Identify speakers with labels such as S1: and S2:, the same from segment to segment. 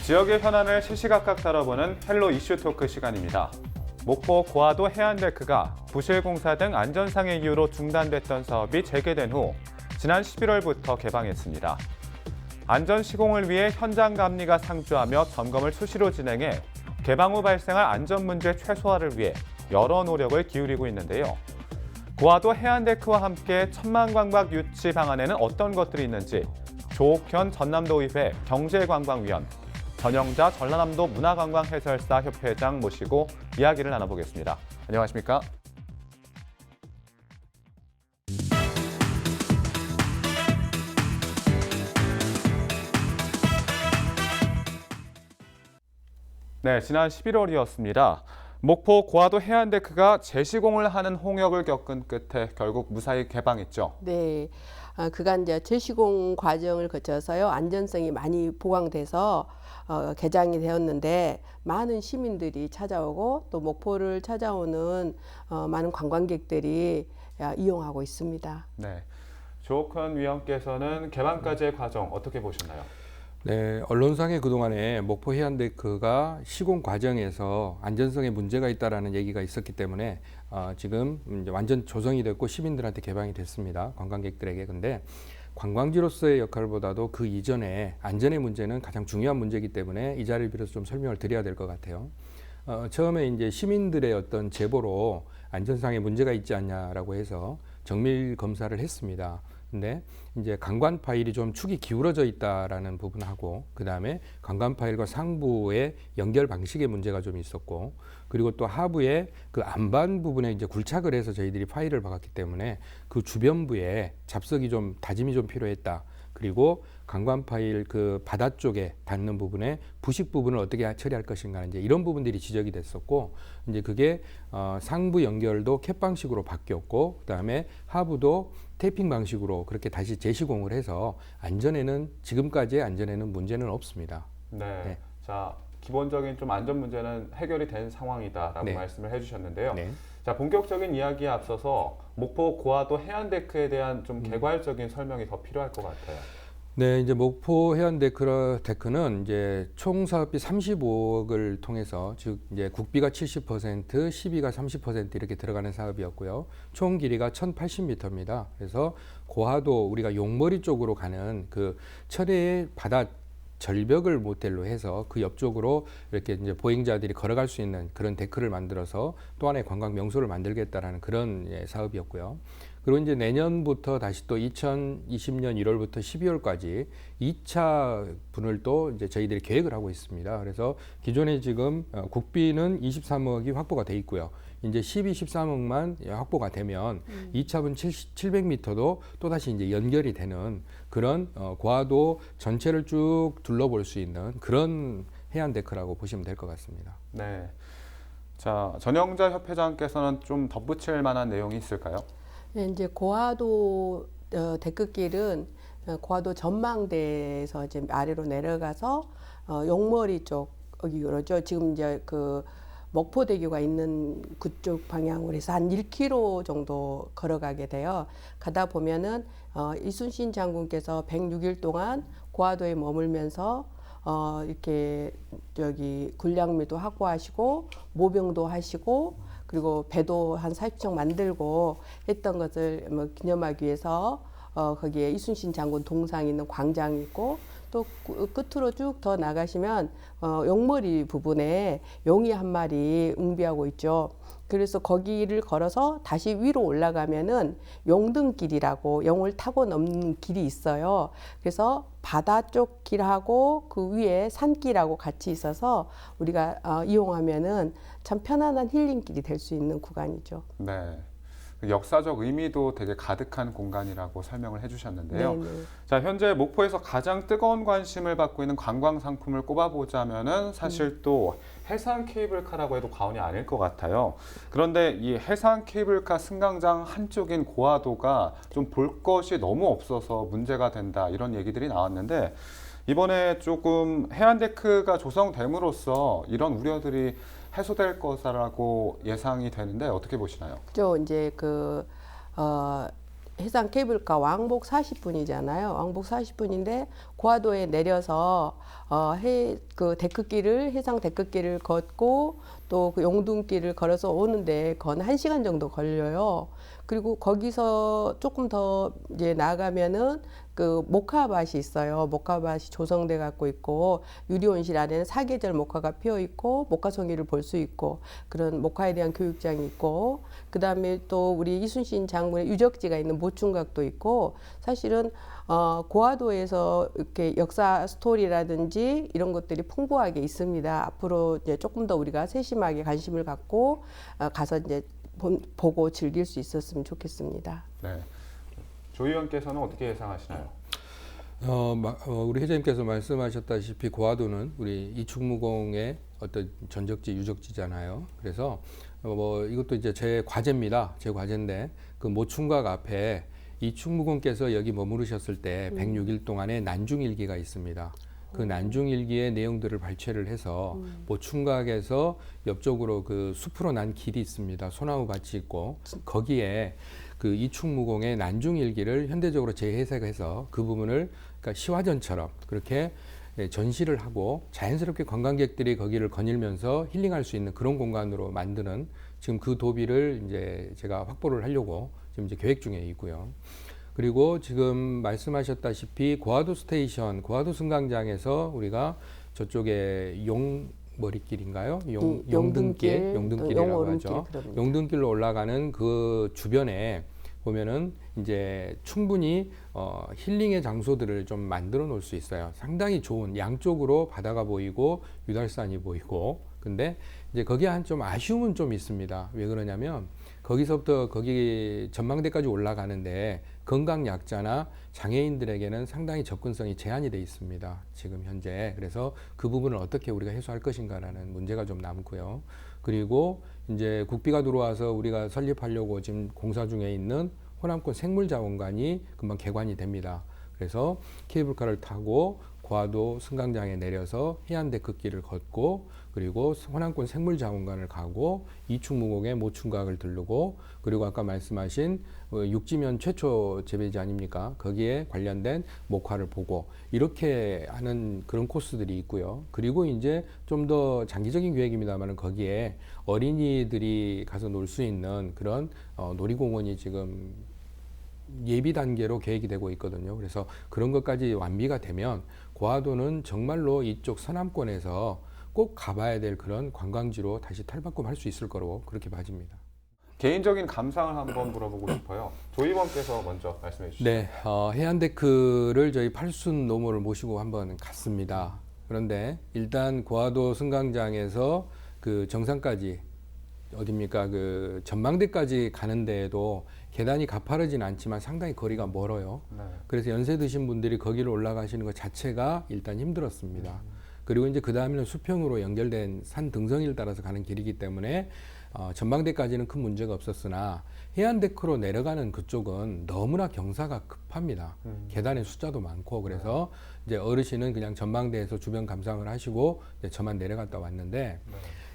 S1: 지역의 현안을 시시각각 다뤄보는 헬로 이슈 토크 시간입니다. 목포 고화도 해안데크가 부실 공사 등 안전상의 이유로 중단됐던 사업이 재개된 후 지난 11월부터 개방했습니다. 안전 시공을 위해 현장 감리가 상주하며 점검을 수시로 진행해 개방 후 발생할 안전 문제 최소화를 위해 여러 노력을 기울이고 있는데요. 고화도 해안데크와 함께 천만관광 유치 방안에는 어떤 것들이 있는지 조옥현 전남도의회 경제관광위원, 전영자 전라남도 문화관광해설사 협회장 모시고 이야기를 나눠보겠습니다. 안녕하십니까? 네, 지난 11월이었습니다. 목포 고화도 해안데크가 재시공을 하는 홍역을 겪은 끝에 결국 무사히 개방했죠.
S2: 네, 그간 이제 재시공 과정을 거쳐서요 안전성이 많이 보강돼서 개장이 되었는데 많은 시민들이 찾아오고 또 목포를 찾아오는 많은 관광객들이 이용하고 있습니다.
S1: 네, 조옥현 위원께서는 개방까지의 과정 어떻게 보셨나요?
S3: 네, 언론상에 그동안에 목포 해안데크가 시공 과정에서 안전성에 문제가 있다라는 얘기가 있었기 때문에 지금 이제 완전 조성이 됐고 시민들한테 개방이 됐습니다. 관광객들에게. 근데 관광지로서의 역할보다도 그 이전에 안전의 문제는 가장 중요한 문제이기 때문에 이 자리를 빌어서 좀 설명을 드려야 될 것 같아요. 처음에 이제 시민들의 어떤 제보로 안전상에 문제가 있지 않냐라고 해서 정밀 검사를 했습니다. 근데 이제 강관 파일이 좀 축이 기울어져 있다라는 부분하고 그다음에 강관 파일과 상부의 연결 방식의 문제가 좀 있었고 그리고 또 하부에 그 안반 부분에 이제 굴착을 해서 저희들이 파일을 박았기 때문에 그 주변부에 잡석이 좀 다짐이 좀 필요했다. 그리고 강관 파일 그 바다 쪽에 닿는 부분에 부식 부분을 어떻게 처리할 것인가 이제 이런 부분들이 지적이 됐었고 이제 그게 상부 연결도 캡 방식으로 바뀌었고 그다음에 하부도 테이핑 방식으로 그렇게 다시 재시공을 해서 안전에는 지금까지의 안전에는 문제는 없습니다.
S1: 네. 자, 기본적인 좀 안전 문제는 해결이 된 상황이다라고
S3: 네.
S1: 말씀을 해주셨는데요.
S3: 네.
S1: 자, 본격적인 이야기에 앞서서 목포 고화도 해안데크에 대한 좀 개괄적인 설명이 더 필요할 것 같아요.
S3: 네, 이제 목포 해안데크는 이제 총 사업비 35억을 통해서 즉 이제 국비가 70%, 시비가 30% 이렇게 들어가는 사업이었고요. 총 길이가 1,080m입니다. 그래서 고화도 우리가 용머리 쪽으로 가는 그 철의 바다 절벽을 모델로 해서 그 옆쪽으로 이렇게 이제 보행자들이 걸어갈 수 있는 그런 데크를 만들어서 또 하나의 관광 명소를 만들겠다라는 그런 사업이었고요. 그리고 이제 내년부터 다시 또 2020년 1월부터 12월까지 2차 분을 또 이제 저희들이 계획을 하고 있습니다. 그래서 기존에 지금 국비는 23억이 확보가 돼 있고요. 이제 13억만 확보가 되면 2차분 700m도 또 다시 이제 연결이 되는 그런 고화도 전체를 쭉 둘러볼 수 있는 그런 해안데크라고 보시면 될 것 같습니다.
S1: 네. 자, 전영자 협회장께서는 좀 덧붙일 만한 내용이 있을까요?
S2: 네, 이제 고화도 데크길은 고화도 전망대에서 이제 아래로 내려가서 용머리 쪽 여기 그러죠. 지금 이제 그 목포대교가 있는 그쪽 방향으로 해서 한 1km 정도 걸어가게 돼요. 가다 보면은 이순신 장군께서 106일 동안 고화도에 머물면서 이렇게 저기 군량미도 확보하시고 모병도 하시고 그리고 배도 한 40척 만들고 했던 것을 뭐 기념하기 위해서 거기에 이순신 장군 동상이 있는 광장이 있고 또 끝으로 쭉 더 나가시면 용머리 부분에 용이 한 마리 응비하고 있죠. 그래서 거기를 걸어서 다시 위로 올라가면은 용등길이라고 용을 타고 넘는 길이 있어요. 그래서 바다 쪽 길하고 그 위에 산길하고 같이 있어서 우리가 이용하면은 참 편안한 힐링길이 될 수 있는 구간이죠.
S1: 네. 역사적 의미도 되게 가득한 공간이라고 설명을 해주셨는데요.
S2: 네네.
S1: 자, 현재 목포에서 가장 뜨거운 관심을 받고 있는 관광 상품을 꼽아보자면은 사실 또 해상 케이블카라고 해도 과언이 아닐 것 같아요. 그런데 이 해상 케이블카 승강장 한쪽인 고화도가 좀 볼 것이 너무 없어서 문제가 된다 이런 얘기들이 나왔는데 이번에 조금 해안데크가 조성됨으로써 이런 우려들이 해소될 것이라고 예상이 되는데 어떻게 보시나요?
S2: 또 이제 해상 케이블카 왕복 40분이잖아요. 왕복 40분인데 고화도에 내려서 그 데크길을 해상 데크길을 걷고 또 그 용둔길을 걸어서 오는데 건 1시간 정도 걸려요. 그리고 거기서 조금 더 이제 나가면은 그 목화밭이 있어요. 목화밭이 조성돼 갖고 있고 유리온실 안에는 사계절 목화가 피어 있고 목화송이를 볼 수 있고 그런 목화에 대한 교육장이 있고 그다음에 또 우리 이순신 장군의 유적지가 있는 모충각도 있고 사실은 고화도에서 이렇게 역사 스토리라든지 이런 것들이 풍부하게 있습니다. 앞으로 이제 조금 더 우리가 세심하게 관심을 갖고 가서 이제 보고 즐길 수 있었으면 좋겠습니다.
S1: 네. 조 의원께서는 어떻게 예상하시나요?
S3: 우리 회장님께서 말씀하셨다시피 고화도는 우리 이충무공의 어떤 전적지 유적지잖아요. 그래서 이것도 이제 제 과제입니다. 제 과제인데 그 모충각 앞에 이충무공께서 여기 머무르셨을 때 106일 동안의 난중일기가 있습니다. 그 난중일기의 내용들을 발췌를 해서 모충각에서 옆쪽으로 그 숲으로 난 길이 있습니다. 소나무 밭이 있고 거기에 그 이충무공의 난중일기를 현대적으로 재해석해서 그 부분을 그러니까 시화전처럼 그렇게 전시를 하고 자연스럽게 관광객들이 거기를 거닐면서 힐링할 수 있는 그런 공간으로 만드는 지금 그 도비를 이제 제가 확보를 하려고 지금 이제 계획 중에 있고요. 그리고 지금 말씀하셨다시피 고화도 스테이션, 고화도 승강장에서 우리가 저쪽에 용머리길인가요? 용등길이라고 하죠. 용등길로 올라가는 그 주변에 보면은 이제 충분히 힐링의 장소들을 좀 만들어 놓을 수 있어요. 상당히 좋은 양쪽으로 바다가 보이고 유달산이 보이고 근데 이제 거기에 한 좀 아쉬움은 좀 있습니다. 왜 그러냐면 거기서부터 거기 전망대까지 올라가는데 건강약자나 장애인들에게는 상당히 접근성이 제한이 돼 있습니다. 지금 현재. 그래서 그 부분을 어떻게 우리가 해소할 것인가라는 문제가 좀 남고요. 그리고 이제 국비가 들어와서 우리가 설립하려고 지금 공사 중에 있는 호남권 생물자원관이 금방 개관이 됩니다. 그래서 케이블카를 타고 고화도 승강장에 내려서 해안데크길을 걷고 그리고 호남권 생물자원관을 가고 이충무공의 모충각을 들르고 그리고 아까 말씀하신 육지면 최초 재배지 아닙니까? 거기에 관련된 목화를 보고 이렇게 하는 그런 코스들이 있고요. 그리고 이제 좀 더 장기적인 계획입니다만 거기에 어린이들이 가서 놀 수 있는 그런 놀이공원이 지금 예비 단계로 계획이 되고 있거든요. 그래서 그런 것까지 완비가 되면 고화도는 정말로 이쪽 서남권에서 꼭 가봐야 될 그런 관광지로 다시 탈바꿈할 수 있을 거로 그렇게 봐집니다.
S1: 개인적인 감상을 한번 물어보고 싶어요. 조 의원께서 먼저 말씀해 주시죠.
S3: 네, 해안데크를 저희 팔순 노모를 모시고 한번 갔습니다. 그런데 일단 고화도 승강장에서 그 정상까지 어딥니까 그 전망대까지 가는 데에도 계단이 가파르진 않지만 상당히 거리가 멀어요.
S1: 네.
S3: 그래서 연세 드신 분들이 거기를 올라가시는 것 자체가 일단 힘들었습니다. 그리고 이제 그 다음에는 수평으로 연결된 산 등성이를 따라서 가는 길이기 때문에 전망대까지는 큰 문제가 없었으나 해안데크로 내려가는 그쪽은 너무나 경사가 급합니다. 계단의 숫자도 많고 그래서 이제 어르신은 그냥 전망대에서 주변 감상을 하시고 이제 저만 내려갔다 왔는데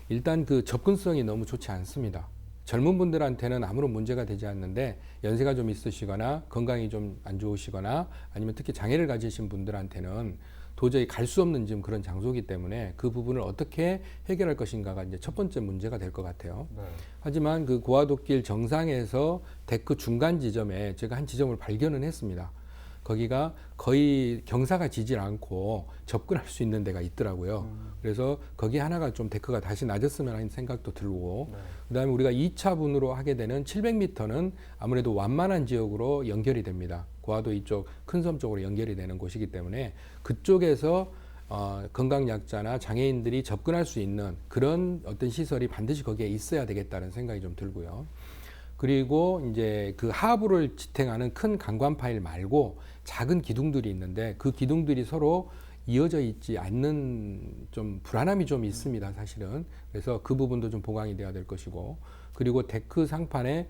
S3: 일단 그 접근성이 너무 좋지 않습니다. 젊은 분들한테는 아무런 문제가 되지 않는데 연세가 좀 있으시거나 건강이 좀 안 좋으시거나 아니면 특히 장애를 가지신 분들한테는 도저히 갈 수 없는 지금 그런 장소이기 때문에 그 부분을 어떻게 해결할 것인가가 이제 첫 번째 문제가 될 것 같아요.
S1: 네.
S3: 하지만 그 고화도길 정상에서 데크 중간 지점에 제가 한 지점을 발견은 했습니다. 거기가 거의 경사가 지질 않고 접근할 수 있는 데가 있더라고요. 그래서 거기 하나가 좀 데크가 다시 낮았으면 하는 생각도 들고
S1: 네.
S3: 그다음에 우리가 2차분으로 하게 되는 700m는 아무래도 완만한 지역으로 연결이 됩니다. 고화도 이쪽 큰 섬 쪽으로 연결이 되는 곳이기 때문에 그쪽에서 건강약자나 장애인들이 접근할 수 있는 그런 어떤 시설이 반드시 거기에 있어야 되겠다는 생각이 좀 들고요. 그리고 이제 그 하부를 지탱하는 큰 강관 파일 말고 작은 기둥들이 있는데 그 기둥들이 서로 이어져 있지 않는 좀 불안함이 좀 있습니다, 사실은. 그래서 그 부분도 좀 보강이 돼야 될 것이고 그리고 데크 상판에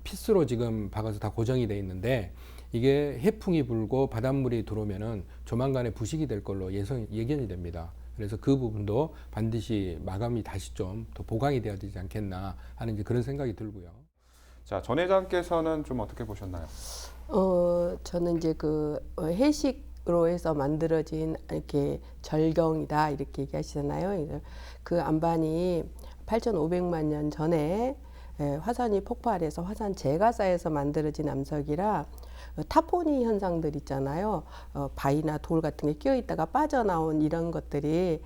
S3: 피스로 지금 박아서 다 고정이 돼 있는데 이게 해풍이 불고 바닷물이 들어오면은 조만간에 부식이 될 걸로 예견이 됩니다. 그래서 그 부분도 반드시 마감이 다시 좀 더 보강이 돼야 되지 않겠나 하는 이제 그런 생각이 들고요.
S1: 자, 전 회장께서는 좀 어떻게 보셨나요?
S2: 저는 이제 그 해식으로 해서 만들어진 이렇게 절경이다 이렇게 얘기하시잖아요. 그래서 그 안반이 8,500만 년 전에 화산이 폭발해서 화산 재가 쌓여서 만들어진 암석이라 타포니 현상들 있잖아요. 바위나 돌 같은 게 끼어 있다가 빠져나온 이런 것들이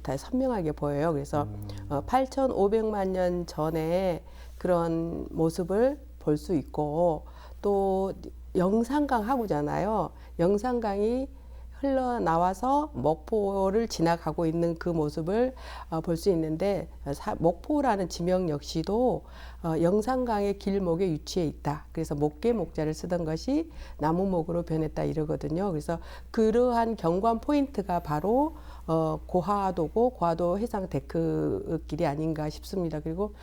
S2: 다 선명하게 보여요. 그래서 8,500만 년 전에 그런 모습을 볼 수 있고 또 영산강 하구잖아요. 영산강이 흘러나와서 목포를 지나가고 있는 그 모습을 볼 수 있는데 목포라는 지명 역시도 영산강의 길목에 위치해 있다. 그래서 목계 목자를 쓰던 것이 나무목으로 변했다 이러거든요. 그래서 그러한 경관 포인트가 바로 고하도고 고하도 해상 데크길이 아닌가 싶습니다. 그리고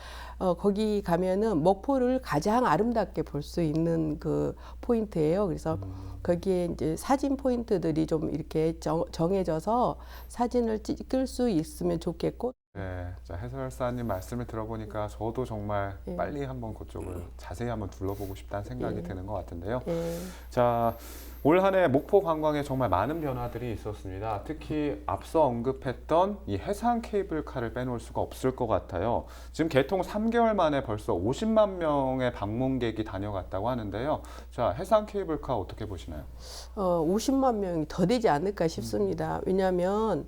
S2: 거기 가면은 목포를 가장 아름답게 볼 수 있는 그 포인트예요. 그래서 거기에 이제 사진 포인트들이 좀 이렇게 정해져서 사진을 찍을 수 있으면 좋겠고.
S1: 네, 자, 해설사님 말씀을 들어보니까 저도 정말
S2: 예.
S1: 빨리 한번 그쪽을 자세히 한번 둘러보고 싶다는 생각이
S2: 예.
S1: 드는 것 같은데요.
S2: 예.
S1: 자, 올 한 해 목포 관광에 정말 많은 변화들이 있었습니다. 특히 앞서 언급했던 이 해상 케이블카를 빼놓을 수가 없을 것 같아요. 지금 개통 3개월 만에 벌써 50만 명의 방문객이 다녀갔다고 하는데요. 자, 해상 케이블카 어떻게 보시나요?
S2: 50만 명이 더 되지 않을까 싶습니다. 왜냐하면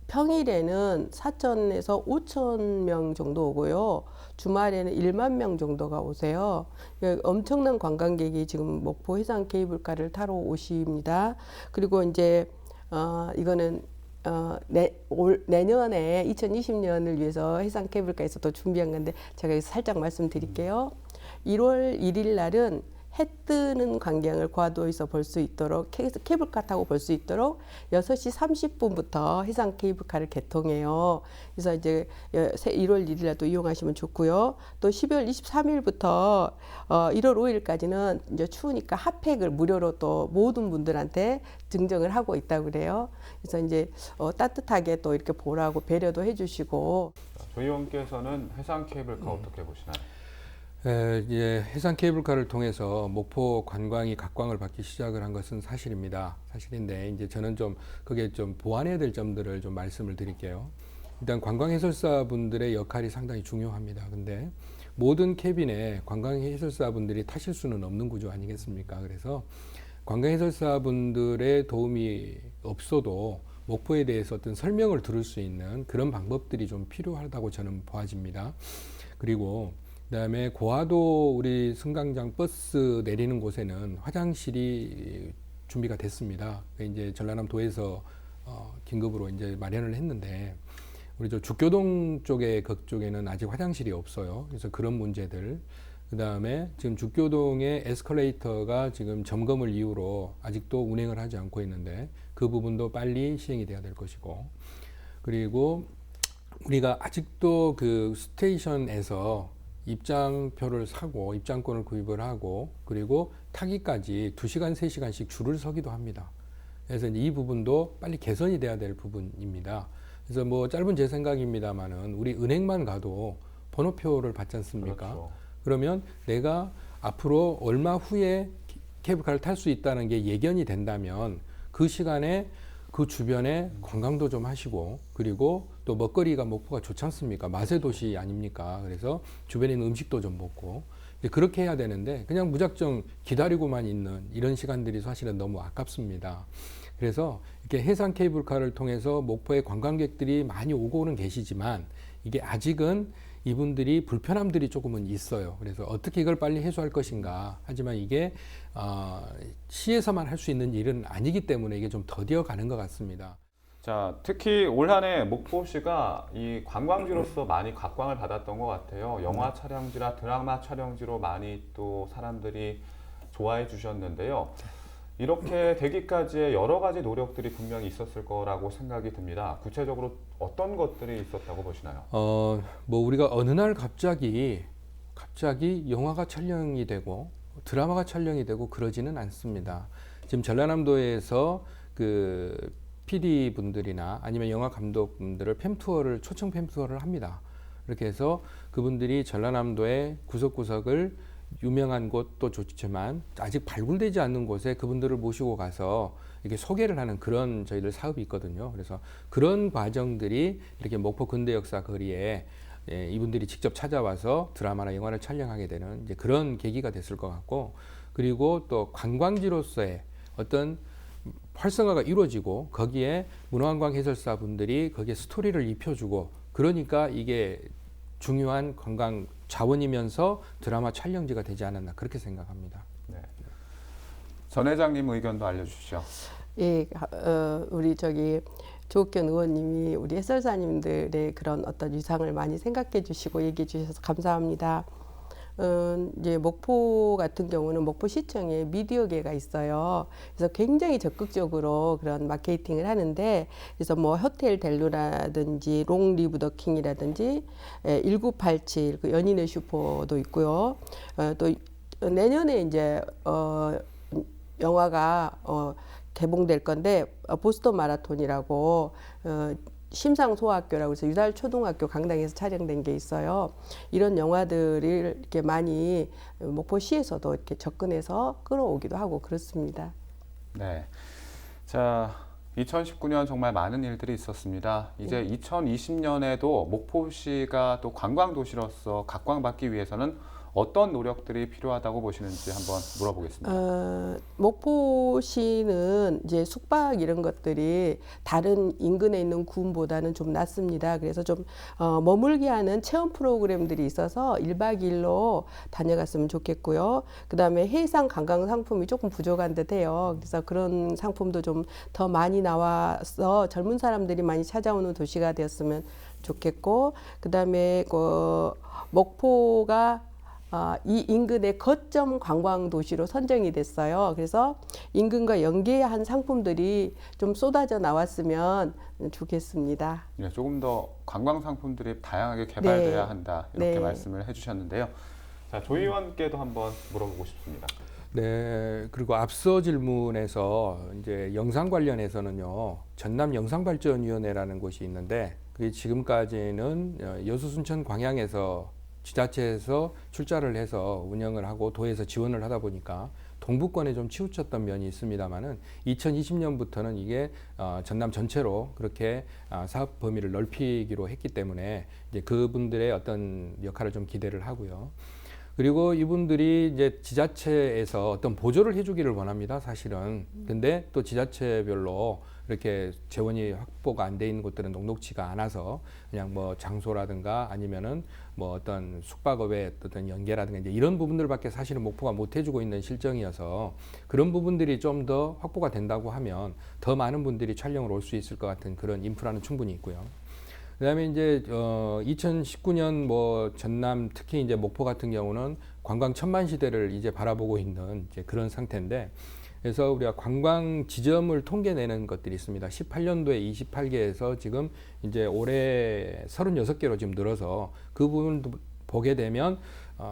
S2: 평일에는 4천에서 5천 명 정도 오고요. 주말에는 1만 명 정도가 오세요. 엄청난 관광객이 지금 목포 해상 케이블카를 타러 오십니다. 그리고 이제 이거는 내년에 2020년을 위해서 해상 케이블카에서 또 준비한 건데 제가 여기서 살짝 말씀드릴게요. 1월 1일 날은 해 뜨는 광경을 고하도에서 볼 수 있도록 케이블카 타고 볼 수 있도록 6시 30분부터 해상 케이블카를 개통해요. 그래서 이제 1월 1일에도 이용하시면 좋고요. 또 12월 23일부터 1월 5일까지는 이제 추우니까 핫팩을 무료로 또 모든 분들한테 증정을 하고 있다고 그래요. 그래서 이제 따뜻하게 또 이렇게 보라고 배려도 해주시고.
S1: 조 의원께서는 해상 케이블카 어떻게 보시나요?
S3: 이제 해상 케이블카를 통해서 목포 관광이 각광을 받기 시작을 한 것은 사실입니다. 사실인데 이제 저는 좀 그게 좀 보완해야 될 점들을 좀 말씀을 드릴게요. 일단 관광 해설사 분들의 역할이 상당히 중요합니다. 근데 모든 캐빈에 관광 해설사 분들이 타실 수는 없는 구조 아니겠습니까? 그래서 관광 해설사 분들의 도움이 없어도 목포에 대해서 어떤 설명을 들을 수 있는 그런 방법들이 좀 필요하다고 저는 보아집니다. 그리고 그다음에 고하도 우리 승강장 버스 내리는 곳에는 화장실이 준비가 됐습니다. 이제 전라남도에서 긴급으로 이제 마련을 했는데 우리 저 죽교동 쪽에 그쪽에는 아직 화장실이 없어요. 그래서 그런 문제들. 그다음에 지금 죽교동의 에스컬레이터가 지금 점검을 이유로 아직도 운행을 하지 않고 있는데 그 부분도 빨리 시행이 돼야 될 것이고, 그리고 우리가 아직도 그 스테이션에서 입장표를 사고 입장권을 구입을 하고 그리고 타기까지 2시간, 3시간씩 줄을 서기도 합니다. 그래서 이제 이 부분도 빨리 개선이 돼야 될 부분입니다. 그래서 뭐 짧은 제 생각입니다만은 우리 은행만 가도 번호표를 받지 않습니까?
S1: 그렇죠.
S3: 그러면 내가 앞으로 얼마 후에 케이블카를 탈 수 있다는 게 예견이 된다면 그 시간에 그 주변에 관광도 좀 하시고, 그리고 또 먹거리가 목포가 좋지 않습니까? 맛의 도시 아닙니까? 그래서 주변에 있는 음식도 좀 먹고 그렇게 해야 되는데 그냥 무작정 기다리고만 있는 이런 시간들이 사실은 너무 아깝습니다. 그래서 이렇게 해상 케이블카를 통해서 목포에 관광객들이 많이 오고는 계시지만 이게 아직은 이분들이 불편함들이 조금은 있어요. 그래서 어떻게 이걸 빨리 해소할 것인가. 하지만 이게 시에서만 할 수 있는 일은 아니기 때문에 이게 좀 더디어 가는 것 같습니다.
S1: 자, 특히 올 한 해 목포시가 이 관광지로서 많이 각광을 받았던 것 같아요. 영화 촬영지나 드라마 촬영지로 많이 또 사람들이 좋아해 주셨는데요. 이렇게 되기까지의 여러 가지 노력들이 분명히 있었을 거라고 생각이 듭니다. 구체적으로 어떤 것들이 있었다고 보시나요?
S3: 뭐 우리가 어느 날 갑자기 영화가 촬영이 되고 드라마가 촬영이 되고 그러지는 않습니다. 지금 전라남도에서 그 PD 분들이나 아니면 영화 감독 분들을 초청 팸 투어를 합니다. 그렇게 해서 그분들이 전라남도의 구석구석을 유명한 곳도 좋지만 아직 발굴되지 않는 곳에 그분들을 모시고 가서 이렇게 소개를 하는 그런 저희들 사업이 있거든요. 그래서 그런 과정들이 이렇게 목포 근대역사 거리에 이분들이 직접 찾아와서 드라마나 영화를 촬영하게 되는 이제 그런 계기가 됐을 것 같고, 그리고 또 관광지로서의 어떤 활성화가 이루어지고 거기에 문화관광 해설사 분들이 거기에 스토리를 입혀주고, 그러니까 이게 중요한 관광 자원이면서 드라마 촬영지가 되지 않았나 그렇게 생각합니다.
S1: 네. 전 회장님 의견도 알려주시죠.
S2: 예, 우리 조옥현 의원님이 우리 해설사님들의 그런 어떤 위상을 많이 생각해 주시고 얘기해 주셔서 감사합니다. 이제 목포 같은 경우는 목포시청에 미디어계가 있어요. 그래서 굉장히 적극적으로 그런 마케팅을 하는데, 그래서 뭐 호텔 델루라든지 롱 리브 더 킹이라든지 1987 그 연인의 슈퍼도 있고요. 또 내년에 이제 영화가 개봉될 건데 보스턴 마라톤이라고 심상소학교라고 해서 유달 초등학교 강당에서 촬영된 게 있어요. 이런 영화들을 이렇게 많이 목포시에서도 이렇게 접근해서 끌어오기도 하고 그렇습니다.
S1: 네. 자, 2019년 정말 많은 일들이 있었습니다. 이제 2020년에도 목포시가 또 관광도시로서 각광받기 위해서는 어떤 노력들이 필요하다고 보시는지 한번 물어보겠습니다.
S2: 목포시는 이제 숙박 이런 것들이 다른 인근에 있는 군보다는 좀 낫습니다. 그래서 좀 머물게 하는 체험 프로그램들이 있어서 1박 2일로 다녀갔으면 좋겠고요. 그다음에 해상 관광 상품이 조금 부족한 듯해요. 그래서 그런 상품도 좀 더 많이 나와서 젊은 사람들이 많이 찾아오는 도시가 되었으면 좋겠고, 그다음에 그 목포가 이 인근의 거점 관광 도시로 선정이 됐어요. 그래서 인근과 연계한 상품들이 좀 쏟아져 나왔으면 좋겠습니다.
S1: 네, 조금 더 관광 상품들이 다양하게 개발돼야
S2: 네.
S1: 한다 이렇게
S2: 네.
S1: 말씀을 해주셨는데요. 자, 조 의원께도 한번 물어보고 싶습니다.
S3: 네, 그리고 앞서 질문에서 이제 영상 관련해서는요, 전남 영상발전위원회라는 곳이 있는데 그게 지금까지는 여수, 순천, 광양에서 지자체에서 출자를 해서 운영을 하고 도에서 지원을 하다 보니까 동부권에 좀 치우쳤던 면이 있습니다만은 2020년부터는 이게 전남 전체로 그렇게 사업 범위를 넓히기로 했기 때문에 이제 그분들의 어떤 역할을 좀 기대를 하고요. 그리고 이분들이 이제 지자체에서 어떤 보조를 해주기를 원합니다, 사실은. 근데 또 지자체별로 이렇게 재원이 확보가 안 돼 있는 곳들은 녹록치가 않아서 그냥 뭐 장소라든가 아니면은 뭐 어떤 숙박업의 어떤 연계라든가 이제 이런 부분들밖에 사실은 목포가 못 해주고 있는 실정이어서 그런 부분들이 좀 더 확보가 된다고 하면 더 많은 분들이 촬영을 올 수 있을 것 같은 그런 인프라는 충분히 있고요. 그다음에 이제 2019년 뭐 전남 특히 이제 목포 같은 경우는 관광 천만 시대를 이제 바라보고 있는 이제 그런 상태인데, 그래서 우리가 관광 지점을 통계내는 것들이 있습니다. 18년도에 28개에서 지금 이제 올해 36개로 지금 늘어서 그 부분도 보게 되면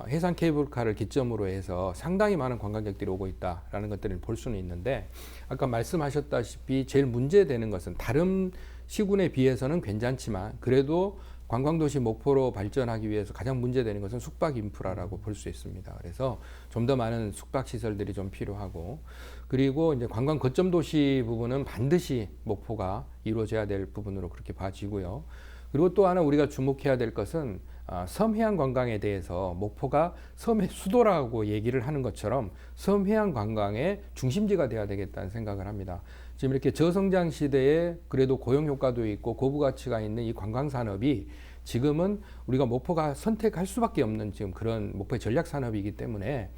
S3: 해상 케이블카를 기점으로 해서 상당히 많은 관광객들이 오고 있다라는 것들을 볼 수는 있는데, 아까 말씀하셨다시피 제일 문제되는 것은 다른 시군에 비해서는 괜찮지만 그래도 관광도시 목포로 발전하기 위해서 가장 문제되는 것은 숙박 인프라라고 볼 수 있습니다. 그래서 좀 더 많은 숙박 시설들이 좀 필요하고, 그리고 이제 관광 거점 도시 부분은 반드시 목포가 이루어져야 될 부분으로 그렇게 봐지고요. 그리고 또 하나 우리가 주목해야 될 것은 섬해안 관광에 대해서 목포가 섬의 수도라고 얘기를 하는 것처럼 섬해안 관광의 중심지가 돼야 되겠다는 생각을 합니다. 지금 이렇게 저성장 시대에 그래도 고용 효과도 있고 고부 가치가 있는 이 관광 산업이 지금은 우리가 목포가 선택할 수밖에 없는 지금 그런 목포의 전략 산업이기 때문에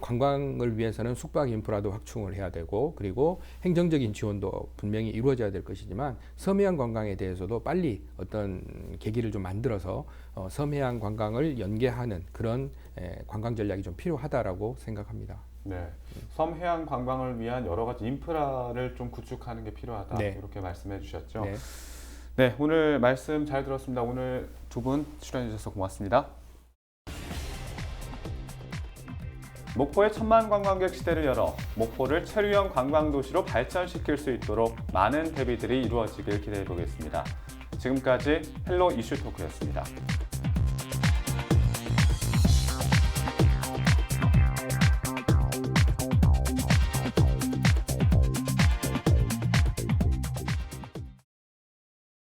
S3: 관광을 위해서는 숙박 인프라도 확충을 해야 되고, 그리고 행정적인 지원도 분명히 이루어져야 될 것이지만 섬해안 관광에 대해서도 빨리 어떤 계기를 좀 만들어서 섬해안 관광을 연계하는 그런 관광 전략이 좀 필요하다라고 생각합니다.
S1: 네, 섬해안 관광을 위한 여러 가지 인프라를 좀 구축하는 게 필요하다.
S3: 네.
S1: 이렇게 말씀해 주셨죠.
S3: 네.
S1: 네, 오늘 말씀 잘 들었습니다. 오늘 두 분 출연해 주셔서 고맙습니다. 목포의 천만 관광객 시대를 열어 목포를 체류형 관광도시로 발전시킬 수 있도록 많은 대비들이 이루어지길 기대해 보겠습니다. 지금까지 헬로 이슈 토크였습니다.